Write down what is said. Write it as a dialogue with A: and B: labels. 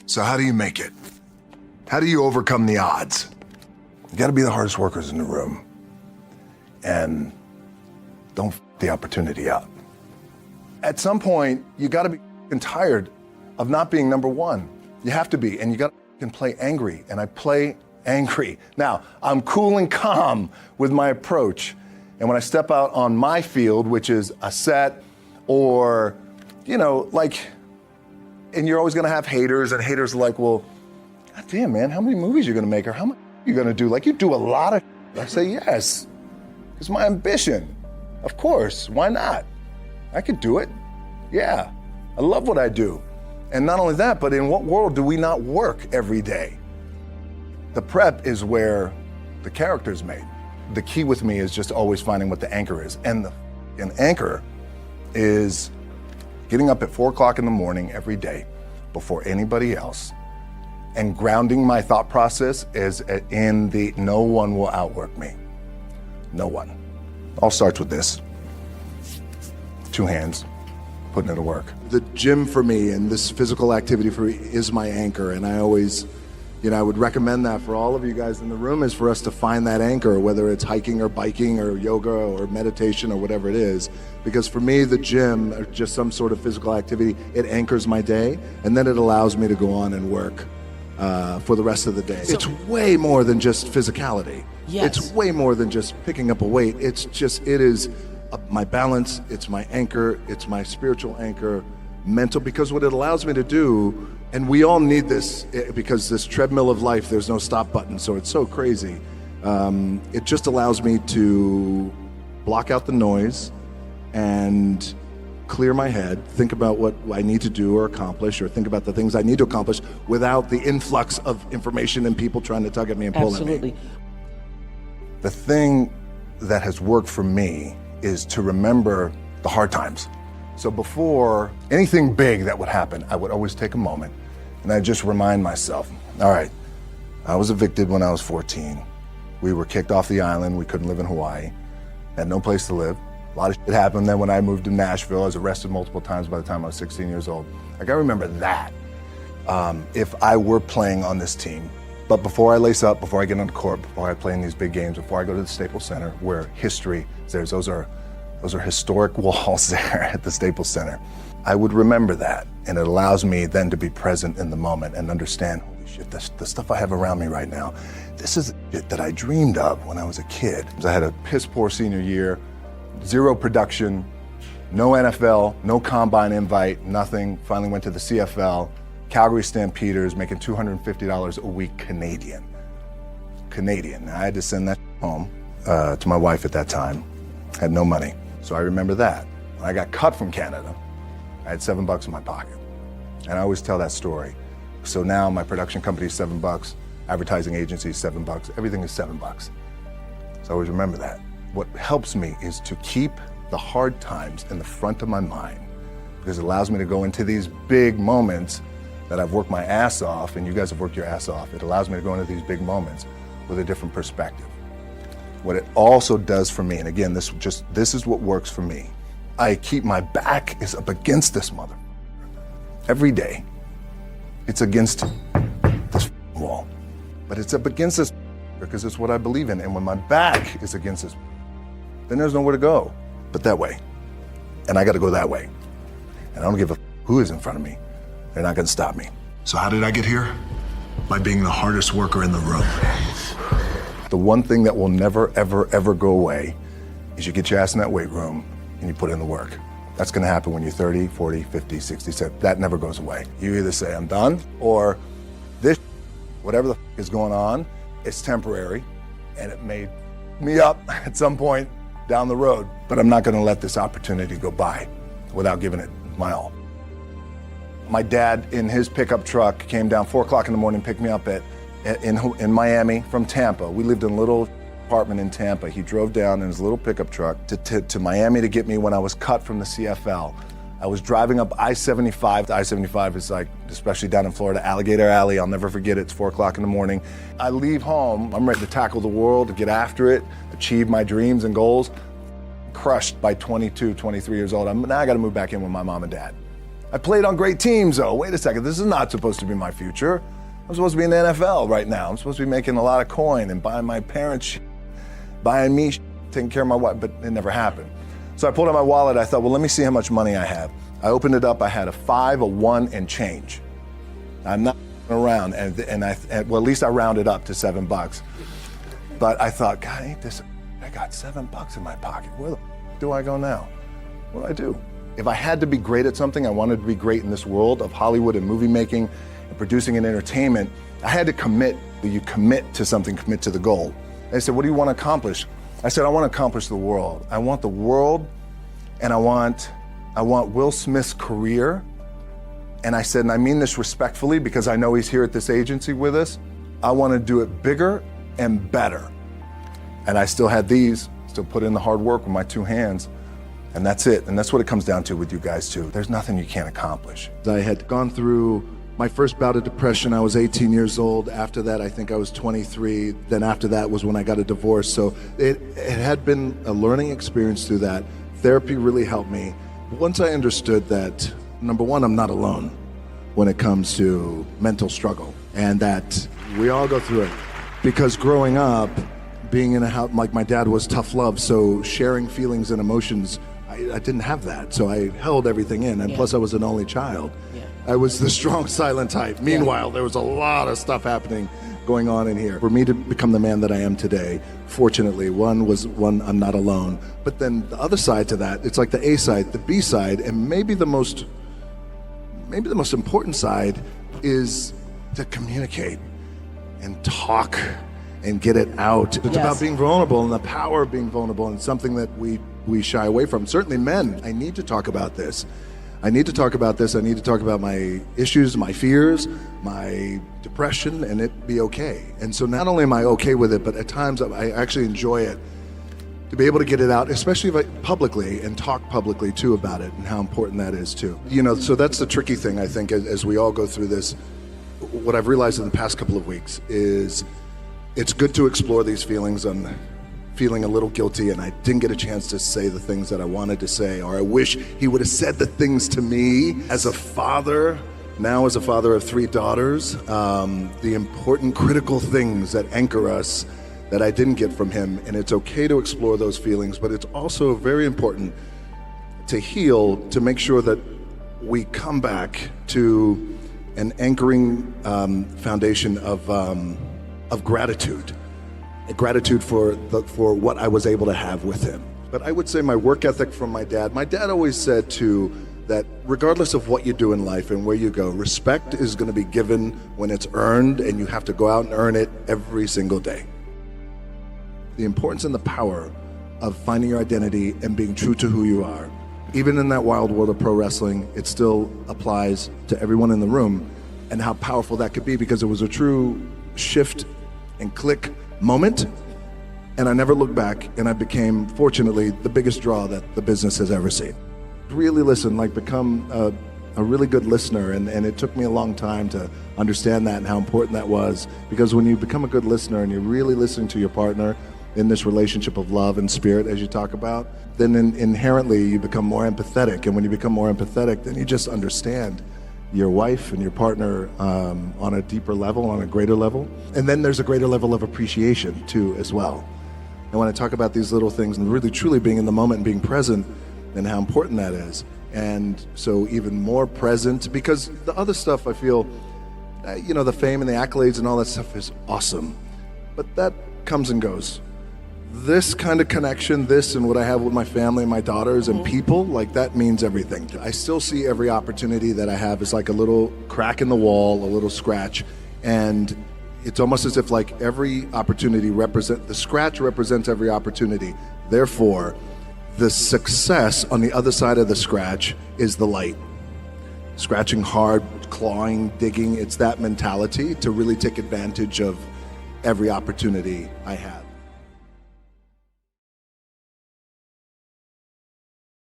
A: So how do you make it? How do you overcome the odds? You gotta be the hardest workers in the room. And don't f the opportunity up. At some point, you gotta be tired of not being number one. You have to be, and you gotta play angry, and I play angry. Now, I'm cool and calm with my approach, and when I step out on my field, which is a set, or, you know, like, and you're always gonna have haters, and haters are like, well, God damn, man, how many movies you gonna make, or how much you gonna do? Like, you do a lot of I say, yes, it's my ambition. Of course, why not? I could do it, yeah. I love what I do. And not only that, but in what world do we not work every day? The prep is where the character's made. The key with me is just always finding what the anchor is. And an anchor is getting up at 4 o'clock in the morning every day before anybody else and grounding my thought process is in the no one will outwork me. No one. All starts with this. 2 hands. Putting it to work. The gym for me and this physical activity for me is my anchor, and I always, you know, I would recommend that for all of you guys in the room is for us to find that anchor, whether it's hiking or biking or yoga or meditation or whatever it is, because for me, the gym or just some sort of physical activity, it anchors my day, and then it allows me to go on and work for the rest of the day. So, it's way more than just physicality.
B: Yes.
A: It's way more than just picking up a weight. It is my balance, it's my anchor, it's my spiritual anchor, mental, because what it allows me to do, and we all need this because this treadmill of life, there's no stop button, so it's so crazy. It just allows me to block out the noise and clear my head, think about what I need to do or accomplish, or think about the things I need to accomplish without the influx of information and people trying to tug at me and pull at me.
B: Absolutely.
A: The thing that has worked for me is to remember the hard times. So before anything big that would happen, I would always take a moment and I'd just remind myself, all right, I was evicted when I was 14. We were kicked off the island. We couldn't live in Hawaii. Had no place to live. A lot of shit happened. Then when I moved to Nashville, I was arrested multiple times by the time I was 16 years old. I gotta remember that if I were playing on this team. But before I lace up, before I get on the court, before I play in these big games, before I go to the Staples Center, where history is there, those are historic walls there at the Staples Center. I would remember that, and it allows me then to be present in the moment and understand, holy shit, the stuff I have around me right now, this is shit that I dreamed of when I was a kid. I had a piss poor senior year, 0 production, no NFL, no combine invite, nothing. Finally went to the CFL. Calgary Stampeders, making $250 a week Canadian. Now, I had to send that home to my wife at that time. Had no money. So I remember that. When I got cut from Canada, I had $7 in my pocket. And I always tell that story. So now my production company is $7, advertising agency is $7, everything is $7. So I always remember that. What helps me is to keep the hard times in the front of my mind, because it allows me to go into these big moments that I've worked my ass off, and you guys have worked your ass off. It allows me to go into these big moments with a different perspective. What it also does for me, and again, this is what works for me. I keep my back is up against this mother. Every day, it's against this wall. But it's up against this because it's what I believe in. And when my back is against this, then there's nowhere to go but that way. And I got to go that way. And I don't give a who is in front of me. They're not going to stop me. So how did I get here? By being the hardest worker in the room. The one thing that will never, ever, ever go away is you get your ass in that weight room and you put in the work. That's going to happen when you're 30, 40, 50, 60, 70. That never goes away. You either say, I'm done, or this, whatever the is going on, it's temporary, and it may me up at some point down the road, but I'm not going to let this opportunity go by without giving it my all. My dad, in his pickup truck, came down 4 o'clock in the morning, picked me up in Miami from Tampa. We lived in a little apartment in Tampa. He drove down in his little pickup truck to Miami to get me when I was cut from the CFL. I was driving up I-75. I-75 is like, especially down in Florida, Alligator Alley. I'll never forget it. It's 4 o'clock in the morning. I leave home. I'm ready to tackle the world, to get after it, achieve my dreams and goals. Crushed by 22, 23 years old. Now I got to move back in with my mom and dad. I played on great teams though. Wait a second, this is not supposed to be my future. I'm supposed to be in the NFL right now. I'm supposed to be making a lot of coin and buying my parents buying me taking care of my wife, but it never happened. So I pulled out my wallet, I thought, well, let me see how much money I have. I opened it up, I had a 5, a 1, and change. I'm not around, and at least I rounded up to $7. But I thought, God, ain't this, I got $7 in my pocket. Where the do I go now? What do I do? If I had to be great at something, I wanted to be great in this world of Hollywood and movie making and producing and entertainment, I had to commit. You commit to something, commit to the goal. They said, what do you want to accomplish? I said, I want to accomplish the world. I want the world, and I want Will Smith's career. And I said, and I mean this respectfully because I know he's here at this agency with us, I want to do it bigger and better. And I still had these, still put in the hard work with my 2 hands. And that's it. And that's what it comes down to with you guys too. There's nothing you can't accomplish.
B: I had gone through my first bout of depression. I was 18 years old. After that, I think I was 23. Then after that was when I got a divorce. So it had been a learning experience through that. Therapy really helped me. Once I understood that, number one, I'm not alone when it comes to mental struggle, and that we all go through it. Because growing up, being in a house, like my dad was tough love, so sharing feelings and emotions, I didn't have that. So I held everything in, and plus I was an only child. I was the strong, silent type. Meanwhile, there was a lot of stuff happening going on in here. For me to become the man that I am today, fortunately, one, I'm not alone. But then the other side to that, it's like the A side, the B side, and maybe the most important side is to communicate and talk and get it out. It's about being vulnerable and the power of being vulnerable, and something that we shy away from. Certainly men, I need to talk about this. I need to talk about this. I need to talk about my issues, my fears, my depression, and it be okay. And so not only am I okay with it, but at times I actually enjoy it, to be able to get it out, especially publicly, and talk publicly too about it, and how important that is too. So that's the tricky thing, I think, as we all go through this. What I've realized in the past couple of weeks is it's good to explore these feelings. I'm feeling a little guilty, and I didn't get a chance to say the things that I wanted to say, or I wish he would have said the things to me as a father, now as a father of 3 daughters, the important, critical things that anchor us that I didn't get from him. And it's okay to explore those feelings, but it's also very important to heal, to make sure that we come back to an anchoring foundation of gratitude. Gratitude for what I was able to have with him. But I would say my work ethic from my dad always said too, that regardless of what you do in life and where you go, respect is going to be given when it's earned, and you have to go out and earn it every single day. The importance and the power of finding your identity and being true to who you are. Even in that wild world of pro wrestling, it still applies to everyone in the room, and how powerful that could be, because it was a true shift and click moment, and I never looked back, and I became, fortunately, the biggest draw that the business has ever seen. Really listen, become a really good listener, and it took me a long time to understand that and how important that was, because when you become a good listener and you're really listening to your partner in this relationship of love and spirit, as you talk about, then inherently you become more empathetic, and when you become more empathetic, then you just understand your wife and your partner on a deeper level, on a greater level. And then there's a greater level of appreciation too as well. And when I talk about these little things and really truly being in the moment and being present, and how important that is. And so even more present, because the other stuff I feel, the fame and the accolades and all that stuff is awesome, but that comes and goes. This kind of connection, this and what I have with my family and my daughters and people, that means everything. I still see every opportunity that I have as like a little crack in the wall, a little scratch. And it's almost as if every opportunity the scratch represents every opportunity. Therefore, the success on the other side of the scratch is the light. Scratching hard, clawing, digging, it's that mentality to really take advantage of every opportunity I have.